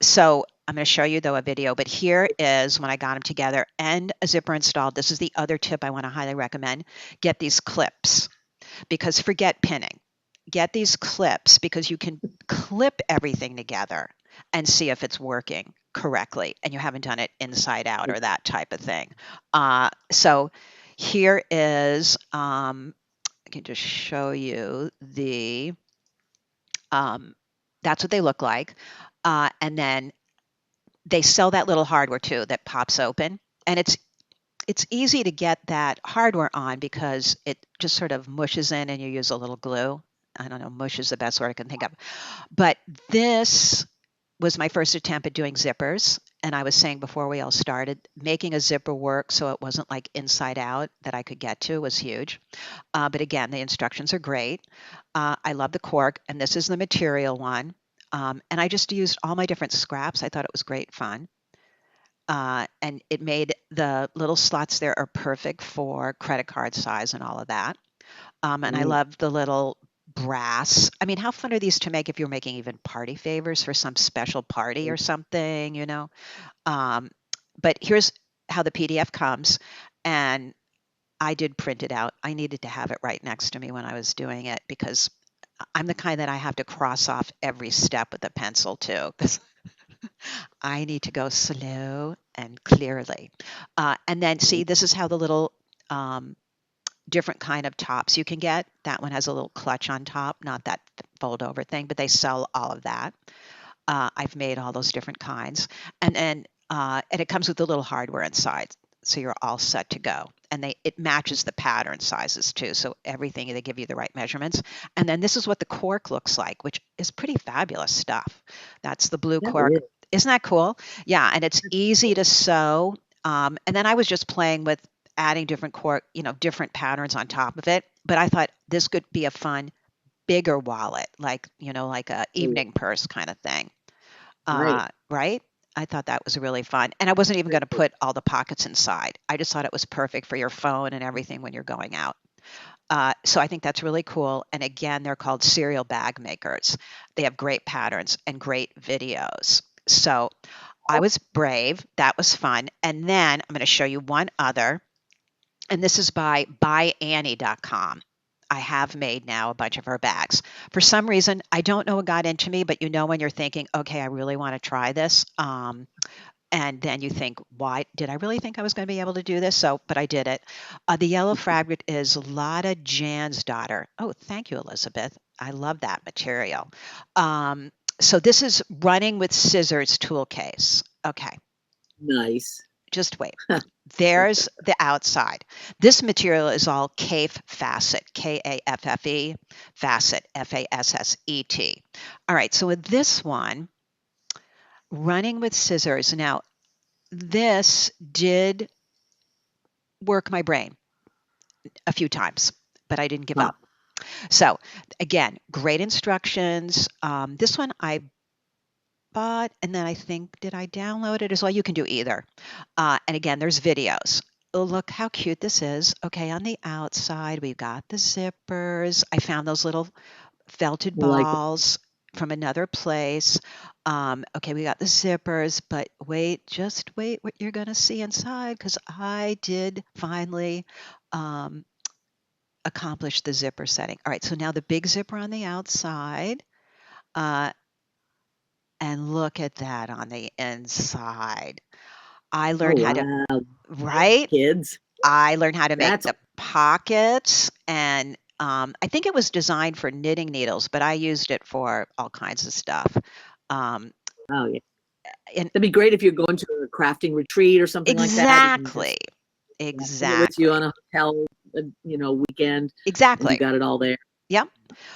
So I'm going to show you, though, a video, but here is when I got them together and a zipper installed. This is the other tip I want to highly recommend. Get these clips, because forget pinning. Get these clips, because you can clip everything together and see if it's working correctly and you haven't done it inside out or that type of thing. So here is, I can just show you that's what they look like. And then they sell that little hardware too that pops open, and it's easy to get that hardware on because it just sort of mushes in and you use a little glue. I don't know, mush is the best word I can think of. But this was my first attempt at doing zippers. And I was saying before we all started, making a zipper work so it wasn't like inside out that I could get to was huge. But again, the instructions are great. I love the cork, and this is the material one. And I just used all my different scraps. I thought it was great fun. And it made the little slots there are perfect for credit card size and all of that. And I love the little brass. I mean, how fun are these to make if you're making even party favors for some special party or something, you know? But here's how the PDF comes. And I did print it out. I needed to have it right next to me when I was doing it, because I'm the kind that I have to cross off every step with a pencil too, because I need to go slow and clearly. And then see, this is how the little different kind of tops you can get. That one has a little clutch on top, not that fold over thing, but they sell all of that. I've made all those different kinds. And then and it comes with a little hardware inside, so you're all set to go. And it matches the pattern sizes too, so everything, they give you the right measurements. And then this is what the cork looks like, which is pretty fabulous stuff. That's the blue cork. Isn't that cool? Yeah, and it's easy to sew. And then I was just playing with adding different cork, different patterns on top of it. But I thought this could be a fun, bigger wallet, like like a evening purse kind of thing. Right? I thought that was really fun. And I wasn't even going to put all the pockets inside. I just thought it was perfect for your phone and everything when you're going out. So I think that's really cool. And again, they're called Cereal Bag Makers. They have great patterns and great videos. So I was brave. That was fun. And then I'm going to show you one other. And this is by byannie.com. I have made now a bunch of her bags. For some reason, I don't know what got into me, but when you're thinking, okay, I really want to try this. And then you think, why did I really think I was going to be able to do this? But I did it. The yellow fabric is Lotta Jan's daughter. Oh, thank you, Elizabeth. I love that material. So this is running with scissors tool case. Okay. Nice. Just wait. There's the outside. This material is all KAFE facet, KAFFE, facet, FASSET. All right, so with this one, running with scissors. Now, this did work my brain a few times, but I didn't give up. So again, great instructions. This one I bought, and then I think, did I download it as well? You can do either. And again, there's videos. Oh, look how cute this is. Okay, on the outside, we've got the zippers. I found those little felted balls from another place. Okay, we got the zippers, but just wait what you're going to see inside, because I did finally accomplish the zipper setting. All right, so now the big zipper on the outside. And look at that on the inside. I learned how to, right? Kids. I learned how to make That's the pockets, and I think it was designed for knitting needles, but I used it for all kinds of stuff. Um, oh yeah. and That'd be great if you're going to a crafting retreat or something like that. You can exactly, just bring it with you exactly, on a hotel, weekend, and you exactly. got it all there. Yep.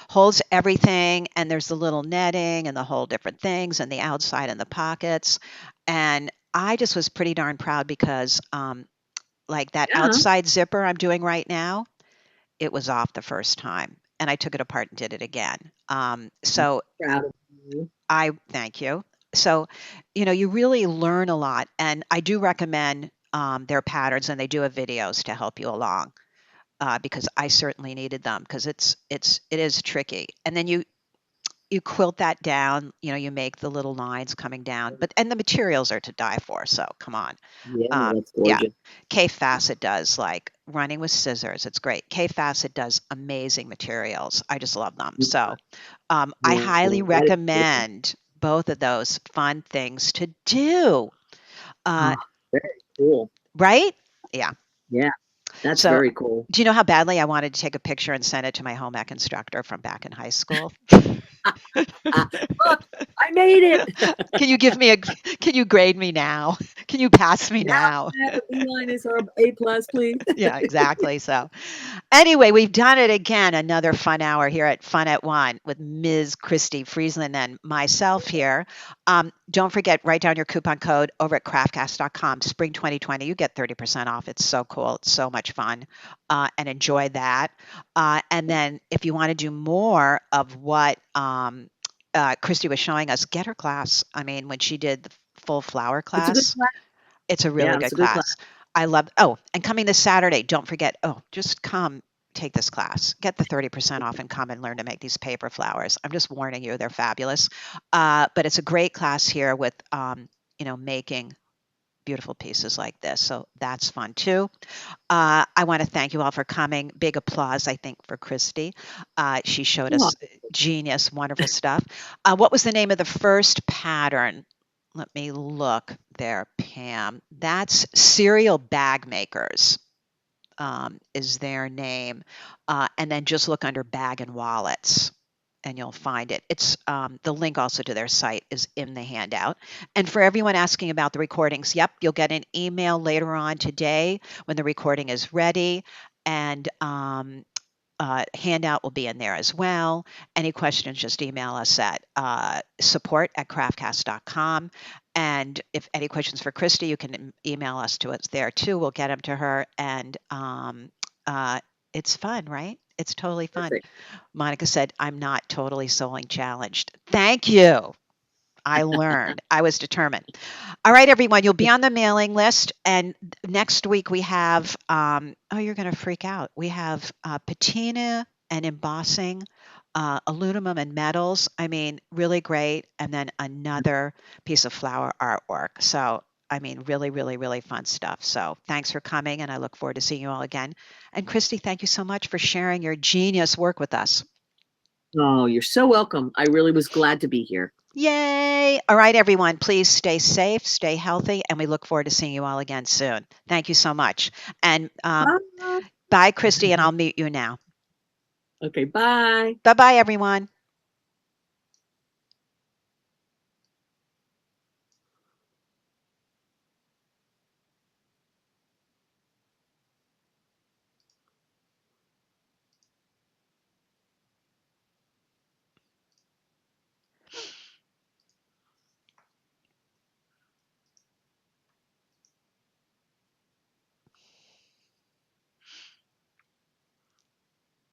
Holds everything, and there's the little netting and the whole different things and the outside and the pockets. And I just was pretty darn proud because like that Yeah, outside zipper I'm doing right now, it was off the first time, and I took it apart and did it again. So proud of you. I thank you. So, you really learn a lot, and I do recommend their patterns, and they do have videos to help you along because I certainly needed them because it is tricky. And then you quilt that down, you make the little lines coming down, and the materials are to die for. So come on. Yeah, that's Yeah. gorgeous. Kay Fassett does like running with scissors. It's great. Kay Fassett does amazing materials. I just love them. So I Yeah, highly that is beautiful. recommend both of those fun things to do. Uh, Oh, very cool. right? Yeah. Yeah, that's So very cool. do you know how badly I wanted to take a picture and send it to my home ec instructor from back in high school? Ah, look, I made it. Can you give me a can you grade me now? Can you pass me Now now? I have a B minus or A plus, please. Yeah, exactly. So, anyway, we've done it again. Another fun hour here at Fun at One with Ms. Christi Friesen and myself here. Don't forget, write down your coupon code over at craftcast.com. Spring 2020, you get 30% off. It's so cool. It's so much fun. And enjoy that. And then, if you want to do more of what Christy was showing us, get her class. I mean, when she did the full flower It's a good class, class. it's a really Yeah, good it's a good class. class. I love oh, and coming this Saturday, don't forget, just come take this class. Get the 30% off and come and learn to make these paper flowers. I'm just warning you, they're fabulous. But it's a great class here with, making beautiful pieces like this. So that's fun too. I want to thank you all for coming. Big applause, I think, for Christy. She showed Oh, us genius, wonderful stuff. What was the name of the first pattern? Let me look there, Pam. That's Cereal Bag Makers, is their name. And then just look under Bag and Wallets and you'll find it. It's the link also to their site is in the handout. And for everyone asking about the recordings, yep, you'll get an email later on today when the recording is ready. And handout will be in there as well. Any questions, just email us at support@craftcast.com. And if any questions for Christy, you can email us to us there too. We'll get them to her. And it's fun, right? It's totally fun. perfect. Monica said, I'm not totally sewing challenged. Thank you. I learned. I was determined. All right, everyone, you'll be on the mailing list. And next week we have, you're going to freak out. We have patina and embossing, aluminum and metals. I mean, really great. And then another piece of flower artwork. So, I mean, really, really, really fun stuff. So, thanks for coming. And I look forward to seeing you all again. And Christy, thank you so much for sharing your genius work with us. Oh, you're so welcome. I really was glad to be here. Yay! All right, everyone, please stay safe, stay healthy, and we look forward to seeing you all again soon. Thank you so much. And Bye. bye, Christy, and I'll mute you now. Okay, bye. Bye bye, everyone.